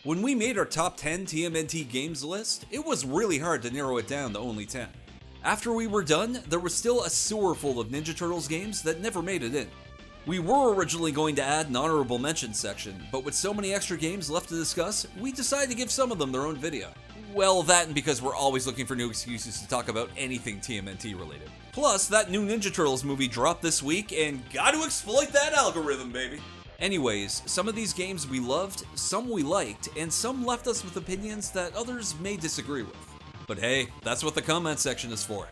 When we made our top 10 TMNT games list, it was really hard to narrow it down to only 10. After we were done, there was still a sewer full of Ninja Turtles games that never made it in. We were originally going to add an honorable mention section, but with so many extra games left to discuss, we decided to give some of them their own video. Well, that and because we're always looking for new excuses to talk about anything TMNT related. Plus, that new Ninja Turtles movie dropped this week, and gotta exploit that algorithm, baby! Anyways, some of these games we loved, some we liked, and some left us with opinions that others may disagree with. But hey, that's what the comment section is for.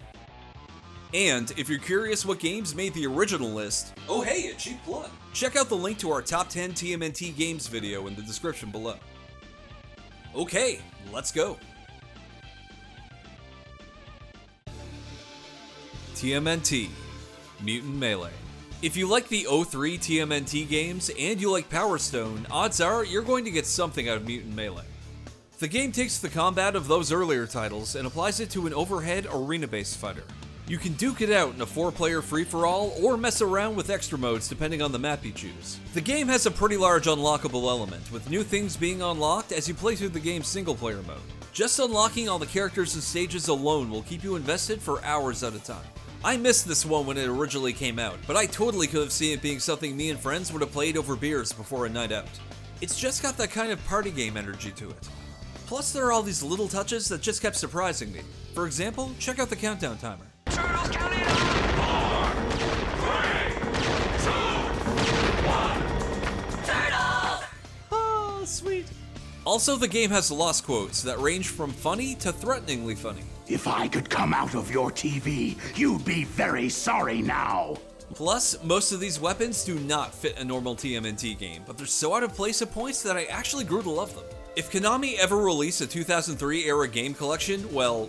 And if you're curious what games made the original list, oh hey, a cheap plug! Check out the link to our top 10 TMNT games video in the description below. Okay, let's go! TMNT Mutant Melee. If you like the 03 TMNT games and you like Power Stone, odds are you're going to get something out of Mutant Melee. The game takes the combat of those earlier titles and applies it to an overhead arena-based fighter. You can duke it out in a 4-player free-for-all or mess around with extra modes depending on the map you choose. The game has a pretty large unlockable element, with new things being unlocked as you play through the game's single-player mode. Just unlocking all the characters and stages alone will keep you invested for hours at a time. I missed this one when it originally came out, but I totally could have seen it being something me and friends would have played over beers before a night out. It's just got that kind of party game energy to it. Plus, there are all these little touches that just kept surprising me. For example, check out the countdown timer. Turtles counting up! 4, 3, 2, 1. Turtles! Oh, sweet. Also, the game has lost quotes that range from funny to threateningly funny. If I could come out of your TV, you'd be very sorry now. Plus, most of these weapons do not fit a normal TMNT game, but they're so out of place at points that I actually grew to love them. If Konami ever released a 2003 era game collection, well,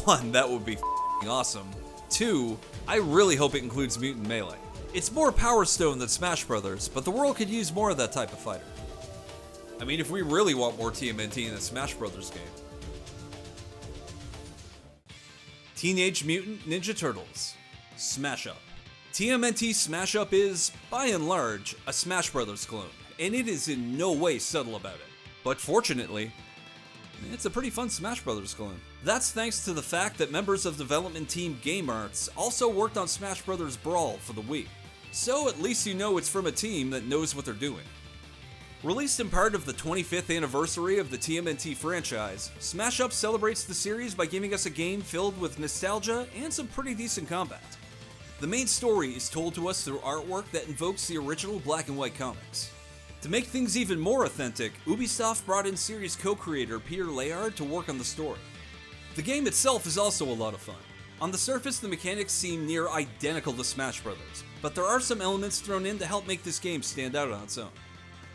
1, that would be awesome. 2, I really hope it includes Mutant Melee. It's more Power Stone than Smash Brothers, but the world could use more of that type of fighter. I mean, if we really want more TMNT in a Smash Brothers game. Teenage Mutant Ninja Turtles Smash Up. TMNT Smash Up is, by and large, a Smash Brothers clone, and it is in no way subtle about it. But fortunately, it's a pretty fun Smash Brothers clone. That's thanks to the fact that members of development team Game Arts also worked on Smash Brothers Brawl for the Wii. So at least you know it's from a team that knows what they're doing. Released in part of the 25th anniversary of the TMNT franchise, Smash Up celebrates the series by giving us a game filled with nostalgia and some pretty decent combat. The main story is told to us through artwork that invokes the original black and white comics. To make things even more authentic, Ubisoft brought in series co-creator Peter Layard to work on the story. The game itself is also a lot of fun. On the surface, the mechanics seem near identical to Smash Brothers, but there are some elements thrown in to help make this game stand out on its own.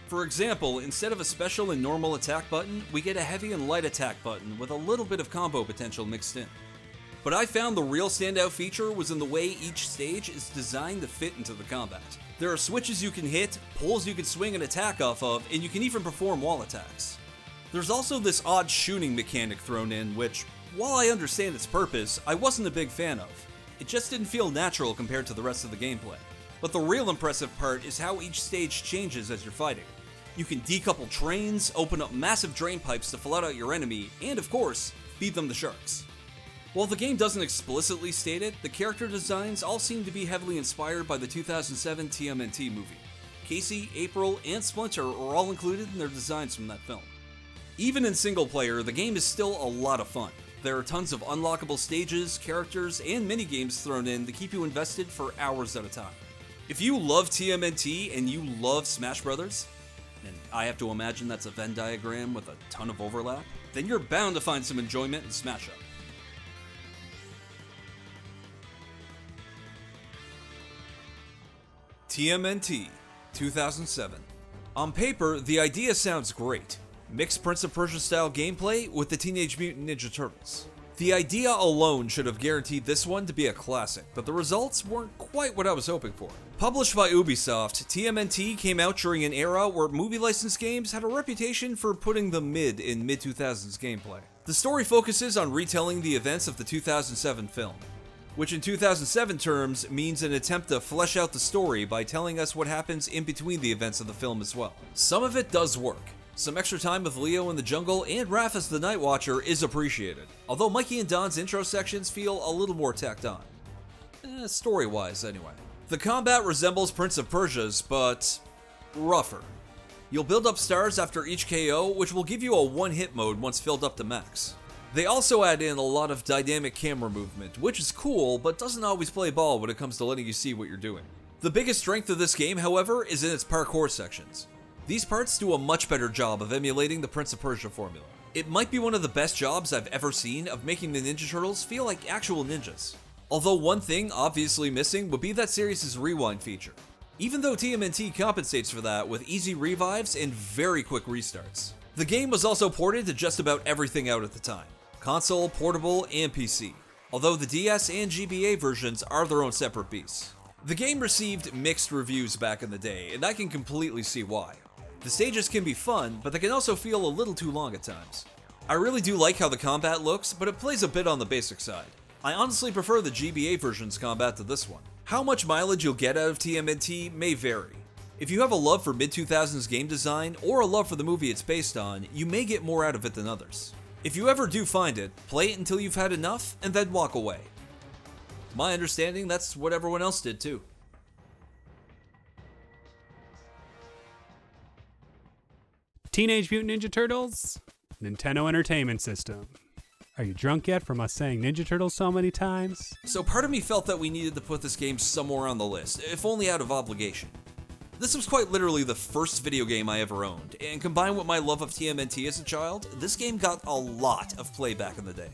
For example, instead of a special and normal attack button, we get a heavy and light attack button with a little bit of combo potential mixed in. But I found the real standout feature was in the way each stage is designed to fit into the combat. There are switches you can hit, poles you can swing an attack off of, and you can even perform wall attacks. There's also this odd shooting mechanic thrown in, which, while I understand its purpose, I wasn't a big fan of. It just didn't feel natural compared to the rest of the gameplay. But the real impressive part is how each stage changes as you're fighting. You can decouple trains, open up massive drain pipes to flood out your enemy, and of course, feed them the sharks. While the game doesn't explicitly state it, the character designs all seem to be heavily inspired by the 2007 TMNT movie. Casey, April, and Splinter are all included in their designs from that film. Even in single player, the game is still a lot of fun. There are tons of unlockable stages, characters, and minigames thrown in to keep you invested for hours at a time. If you love TMNT and you love Smash Brothers, and I have to imagine that's a Venn diagram with a ton of overlap, then you're bound to find some enjoyment in Smash Up. TMNT 2007. On paper, the idea sounds great. Mix Prince of Persia style gameplay with the Teenage Mutant Ninja Turtles. The idea alone should have guaranteed this one to be a classic, but the results weren't quite what I was hoping for. Published by Ubisoft, TMNT came out during an era where movie licensed games had a reputation for putting the mid in mid-2000s gameplay. The story focuses on retelling the events of the 2007 film, which in 2007 terms means an attempt to flesh out the story by telling us what happens in between the events of the film as well. Some of it does work. Some extra time with Leo in the jungle and Raph as the Night Watcher is appreciated, although Mikey and Don's intro sections feel a little more tacked on. Story-wise, anyway. The combat resembles Prince of Persia's, but rougher. You'll build up stars after each KO, which will give you a one-hit mode once filled up to max. They also add in a lot of dynamic camera movement, which is cool, but doesn't always play ball when it comes to letting you see what you're doing. The biggest strength of this game, however, is in its parkour sections. These parts do a much better job of emulating the Prince of Persia formula. It might be one of the best jobs I've ever seen of making the Ninja Turtles feel like actual ninjas. Although one thing obviously missing would be that series' rewind feature. Even though TMNT compensates for that with easy revives and very quick restarts. The game was also ported to just about everything out at the time. Console, portable, and PC. Although the DS and GBA versions are their own separate beasts. The game received mixed reviews back in the day, and I can completely see why. The stages can be fun, but they can also feel a little too long at times. I really do like how the combat looks, but it plays a bit on the basic side. I honestly prefer the GBA version's combat to this one. How much mileage you'll get out of TMNT may vary. If you have a love for mid-2000s game design, or a love for the movie it's based on, you may get more out of it than others. If you ever do find it, play it until you've had enough, and then walk away. My understanding, that's what everyone else did too. Teenage Mutant Ninja Turtles, Nintendo Entertainment System. Are you drunk yet from us saying Ninja Turtles so many times? So part of me felt that we needed to put this game somewhere on the list, if only out of obligation. This was quite literally the first video game I ever owned, and combined with my love of TMNT as a child, this game got a lot of play back in the day.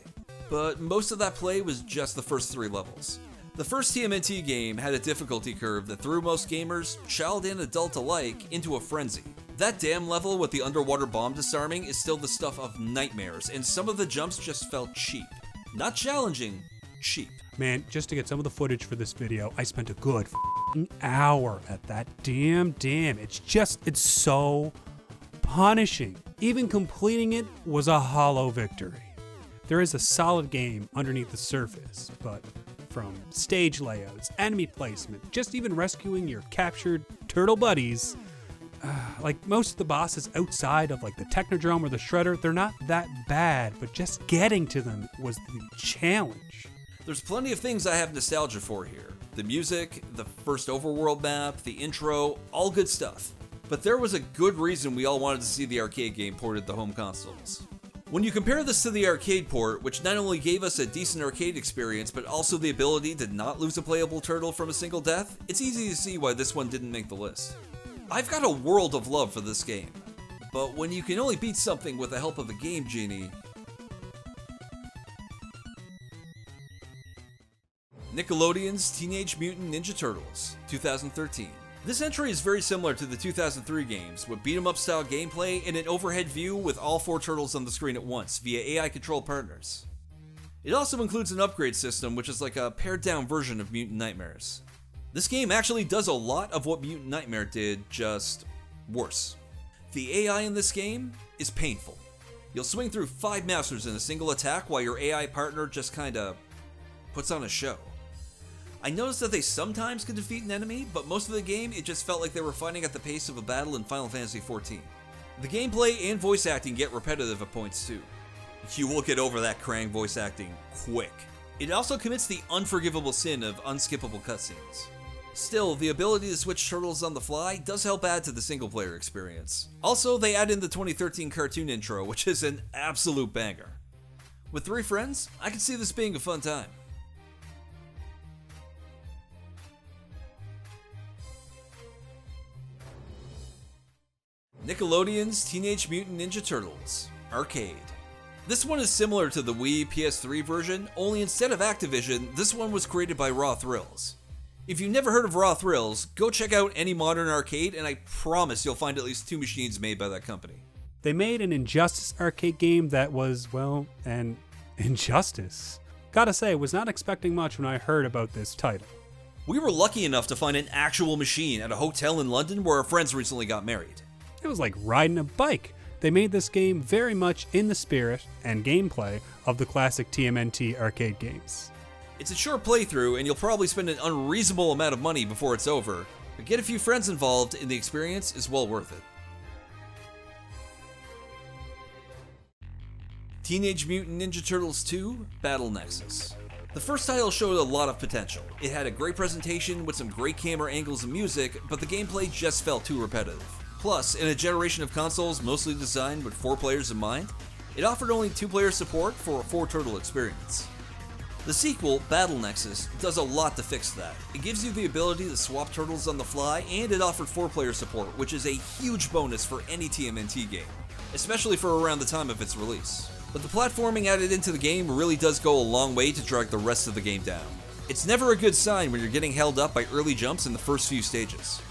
But most of that play was just the first 3 levels. The first TMNT game had a difficulty curve that threw most gamers, child and adult alike, into a frenzy. That dam level with the underwater bomb disarming is still the stuff of nightmares, and some of the jumps just felt cheap. Not challenging, cheap. Man, just to get some of the footage for this video, I spent a good hour at that damn dam. It's so punishing. Even completing it was a hollow victory. There is a solid game underneath the surface, but from stage layouts, enemy placement, just even rescuing your captured turtle buddies, like most of the bosses outside of like the Technodrome or the Shredder, they're not that bad, but just getting to them was the challenge. There's plenty of things I have nostalgia for here. The music, the first overworld map, the intro, all good stuff. But there was a good reason we all wanted to see the arcade game ported to home consoles. When you compare this to the arcade port, which not only gave us a decent arcade experience, but also the ability to not lose a playable turtle from a single death, it's easy to see why this one didn't make the list. I've got a world of love for this game, but when you can only beat something with the help of a Game Genie... Nickelodeon's Teenage Mutant Ninja Turtles, 2013. This entry is very similar to the 2003 games, with beat-em-up style gameplay and an overhead view with all 4 turtles on the screen at once, via AI-controlled partners. It also includes an upgrade system, which is like a pared-down version of Mutant Nightmares. This game actually does a lot of what Mutant Nightmare did, just worse. The AI in this game is painful. You'll swing through 5 masters in a single attack while your AI partner just kinda puts on a show. I noticed that they sometimes can defeat an enemy, but most of the game it just felt like they were fighting at the pace of a battle in Final Fantasy XIV. The gameplay and voice acting get repetitive at points too. You will get over that Krang voice acting quick. It also commits the unforgivable sin of unskippable cutscenes. Still, the ability to switch turtles on the fly does help add to the single-player experience. Also, they add in the 2013 cartoon intro, which is an absolute banger. With 3 friends, I can see this being a fun time. Nickelodeon's Teenage Mutant Ninja Turtles Arcade. This one is similar to the Wii PS3 version, only instead of Activision, this one was created by Raw Thrills. If you've never heard of Raw Thrills, go check out any modern arcade and I promise you'll find at least 2 machines made by that company. They made an Injustice arcade game that was, well, an injustice. Gotta say, was not expecting much when I heard about this title. We were lucky enough to find an actual machine at a hotel in London where our friends recently got married. It was like riding a bike. They made this game very much in the spirit and gameplay of the classic TMNT arcade games. It's a short playthrough and you'll probably spend an unreasonable amount of money before it's over, but get a few friends involved and the experience is well worth it. Teenage Mutant Ninja Turtles 2 Battle Nexus. The first title showed a lot of potential. It had a great presentation with some great camera angles and music, but the gameplay just felt too repetitive. Plus, in a generation of consoles mostly designed with 4 players in mind, it offered only 2-player support for a 4-turtle experience. The sequel, Battle Nexus, does a lot to fix that. It gives you the ability to swap turtles on the fly, and it offered 4-player support, which is a huge bonus for any TMNT game, especially for around the time of its release. But the platforming added into the game really does go a long way to drag the rest of the game down. It's never a good sign when you're getting held up by early jumps in the first few stages.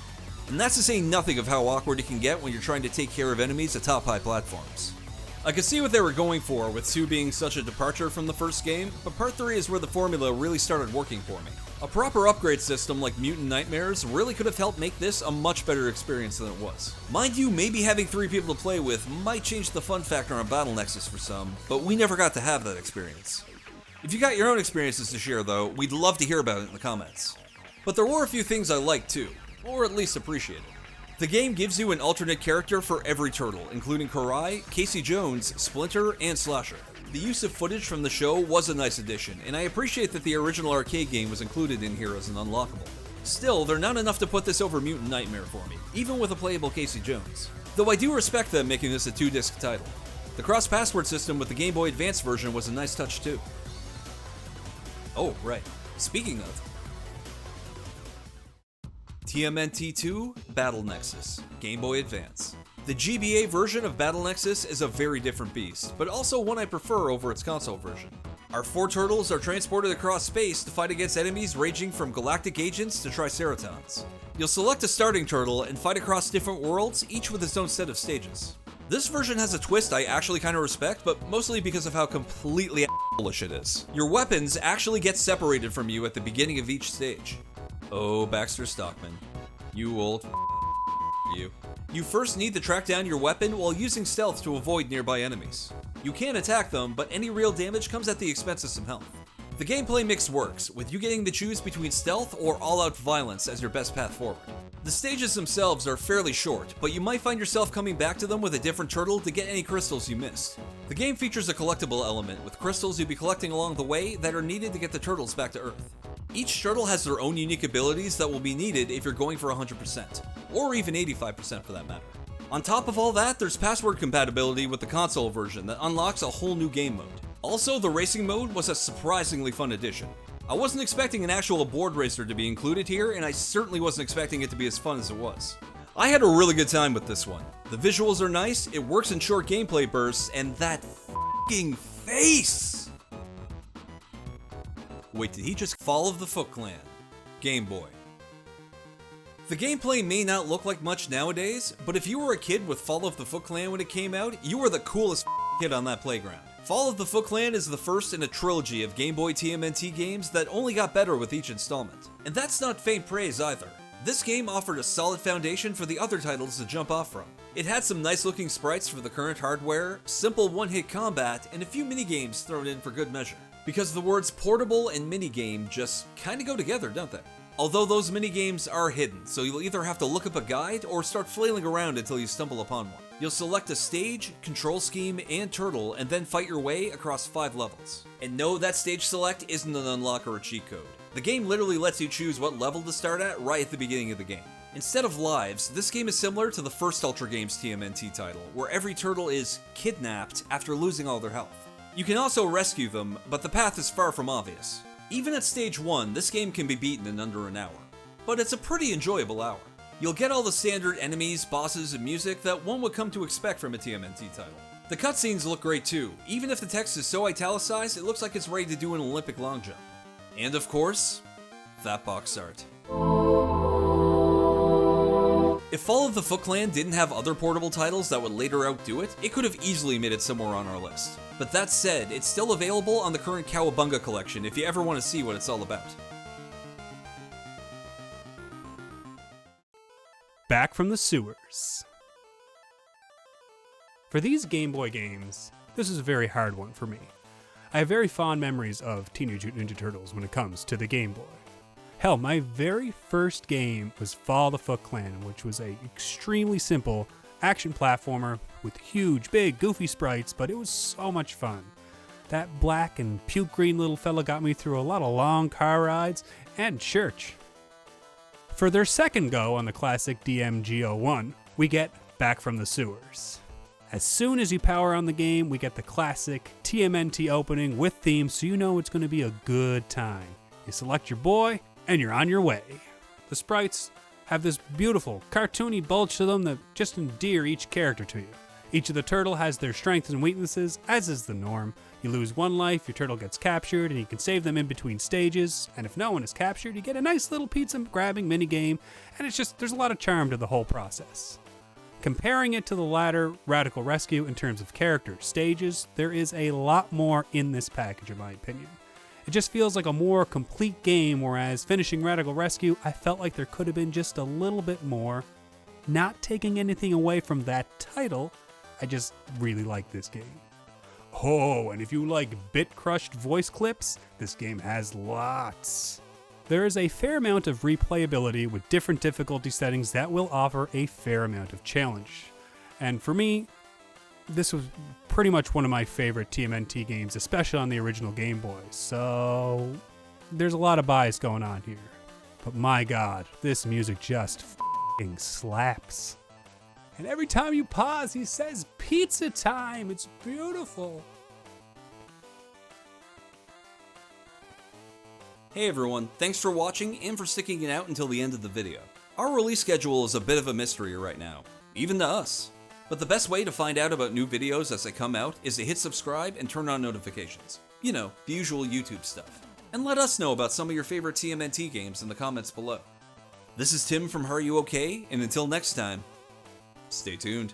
And that's to say nothing of how awkward it can get when you're trying to take care of enemies atop high platforms. I could see what they were going for with 2 being such a departure from the first game, but part 3 is where the formula really started working for me. A proper upgrade system like Mutant Nightmares really could have helped make this a much better experience than it was. Mind you, maybe having 3 people to play with might change the fun factor on Battle Nexus for some, but we never got to have that experience. If you got your own experiences to share though, we'd love to hear about it in the comments. But there were a few things I liked too, or at least appreciated. The game gives you an alternate character for every turtle, including Karai, Casey Jones, Splinter, and Slasher. The use of footage from the show was a nice addition, and I appreciate that the original arcade game was included in here as an unlockable. Still, they're not enough to put this over Mutant Nightmare for me, even with a playable Casey Jones. Though I do respect them making this a 2-disc title. The cross-password system with the Game Boy Advance version was a nice touch too. Oh, right. Speaking of, TMNT 2 Battle Nexus, Game Boy Advance. The GBA version of Battle Nexus is a very different beast, but also one I prefer over its console version. Our 4 turtles are transported across space to fight against enemies ranging from galactic agents to triceratons. You'll select a starting turtle and fight across different worlds, each with its own set of stages. This version has a twist I actually kinda respect, but mostly because of how completely bullish it is. Your weapons actually get separated from you at the beginning of each stage. Oh, Baxter Stockman. You old you. You first need to track down your weapon while using stealth to avoid nearby enemies. You can attack them, but any real damage comes at the expense of some health. The gameplay mix works, with you getting to choose between stealth or all-out violence as your best path forward. The stages themselves are fairly short, but you might find yourself coming back to them with a different turtle to get any crystals you missed. The game features a collectible element, with crystals you'll be collecting along the way that are needed to get the turtles back to Earth. Each turtle has their own unique abilities that will be needed if you're going for 100%, or even 85% for that matter. On top of all that, there's password compatibility with the console version that unlocks a whole new game mode. Also, the racing mode was a surprisingly fun addition. I wasn't expecting an actual board racer to be included here, and I certainly wasn't expecting it to be as fun as it was. I had a really good time with this one. The visuals are nice, it works in short gameplay bursts, and that f***ing face! Wait, did he just Fall of the Foot Clan? Game Boy. The gameplay may not look like much nowadays, but if you were a kid with Fall of the Foot Clan when it came out, you were the coolest kid on that playground. Fall of the Foot Clan is the first in a trilogy of Game Boy TMNT games that only got better with each installment. And that's not faint praise either. This game offered a solid foundation for the other titles to jump off from. It had some nice looking sprites for the current hardware, simple one-hit combat, and a few minigames thrown in for good measure. Because the words portable and minigame just kinda go together, don't they? Although those minigames are hidden, so you'll either have to look up a guide or start flailing around until you stumble upon one. You'll select a stage, control scheme, and turtle, and then fight your way across 5 levels. And no, that stage select isn't an unlock or a cheat code. The game literally lets you choose what level to start at right at the beginning of the game. Instead of lives, this game is similar to the first Ultra Games TMNT title, where every turtle is kidnapped after losing all their health. You can also rescue them, but the path is far from obvious. Even at stage 1, this game can be beaten in under an hour. But it's a pretty enjoyable hour. You'll get all the standard enemies, bosses, and music that one would come to expect from a TMNT title. The cutscenes look great too. Even if the text is so italicized, it looks like it's ready to do an Olympic long jump. And of course, that box art. If Fall of the Foot Clan didn't have other portable titles that would later outdo it, it could have easily made it somewhere on our list. But that said, it's still available on the current Cowabunga collection if you ever want to see what it's all about. Back from the sewers. For these Game Boy games, this is a very hard one for me. I have very fond memories of Teenage Mutant Ninja Turtles when it comes to the Game Boy. Hell, my very first game was Fall of the Foot Clan, which was a extremely simple action platformer with huge, big, goofy sprites, but it was so much fun. That black and puke green little fella got me through a lot of long car rides and church. For their second go on the classic DMG01, we get Back from the Sewers. As soon as you power on the game, we get the classic TMNT opening with theme, so you know it's going to be a good time. You select your boy, and you're on your way. The sprites have this beautiful, cartoony bulge to them that just endear each character to you. Each of the turtle has their strengths and weaknesses, as is the norm. You lose one life, your turtle gets captured, and you can save them in between stages. And if no one is captured, you get a nice little pizza grabbing minigame, and there's a lot of charm to the whole process. Comparing it to the latter, Radical Rescue, in terms of character stages, there is a lot more in this package, in my opinion. It just feels like a more complete game, whereas finishing Radical Rescue, I felt like there could have been just a little bit more. Not taking anything away from that title, I just really like this game. Oh, and if you like bit-crushed voice clips, this game has lots. There is a fair amount of replayability with different difficulty settings that will offer a fair amount of challenge. And for me, this was pretty much one of my favorite TMNT games, especially on the original Game Boy, so there's a lot of bias going on here. But my god, this music just f***ing slaps. And every time you pause, he says, "Pizza time!" It's beautiful. Hey everyone, thanks for watching and for sticking it out until the end of the video. Our release schedule is a bit of a mystery right now, even to us. But the best way to find out about new videos as they come out is to hit subscribe and turn on notifications. You know, the usual YouTube stuff. And let us know about some of your favorite TMNT games in the comments below. This is Tim from Haruokay, and until next time, stay tuned.